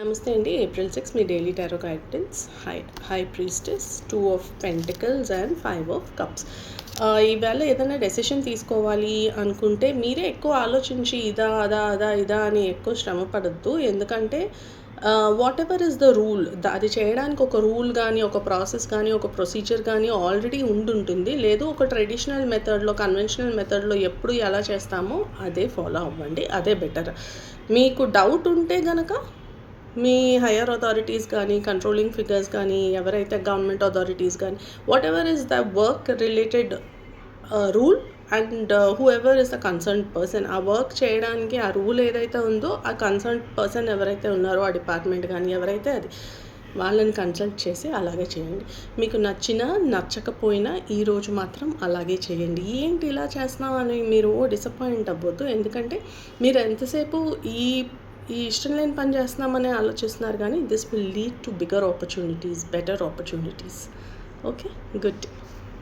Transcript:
నమస్తే అండి. April 6 me daily tarot guidance. High priestess, 2 of pentacles and 5 of cups. ఈవేళ ఏదైనా డెసిషన్ తీసుకోవాలి అనుకుంటే మీరే ఎక్కువ ఆలోచించి ఇదా అని ఎక్కువ శ్రమ పడద్దు. ఎందుకంటే what ever is the rule, అది చేయడానికి ఒక రూల్ కానీ, ఒక ప్రాసెస్ కానీ, ఒక ప్రొసీజర్ కానీ ఆల్రెడీ ఉండుంటుంది. లేదు ఒక ట్రెడిషనల్ మెథడ్లో, కన్వెన్షనల్ మెథడ్లో ఎప్పుడు ఎలా చేస్తామో అదే ఫాలో అవ్వండి. అదే బెటర్. మీకు డౌట్ ఉంటే గనక మీ హయ్యర్ అథారిటీస్ కానీ, కంట్రోలింగ్ ఫిగర్స్ కానీ, ఎవరైతే గవర్నమెంట్ అథారిటీస్ కానీ, what ever is the work related rule and who ever is the concerned person, ఆ వర్క్ చేయడానికి ఆ రూల్ ఏదైతే ఉందో ఆ కన్సర్న్డ్ పర్సన్ ఎవరైతే ఉన్నారో, ఆ డిపార్ట్మెంట్ కానీ ఎవరైతే అది వాళ్ళని కన్సల్ట్ చేసి అలాగే చేయండి. మీకు నచ్చినా నచ్చకపోయినా ఈరోజు మాత్రం అలాగే చేయండి. ఏంటి ఇలా చేస్తున్నాం అని మీరు డిసప్పాయింట్ అవ్వద్దు. ఎందుకంటే మీరు ఎంతసేపు ఈ ఇష్టం లేని పని చేస్తున్నామని ఆలోచిస్తున్నారు, కానీ this will lead to bigger opportunities, better opportunities. Okay, good.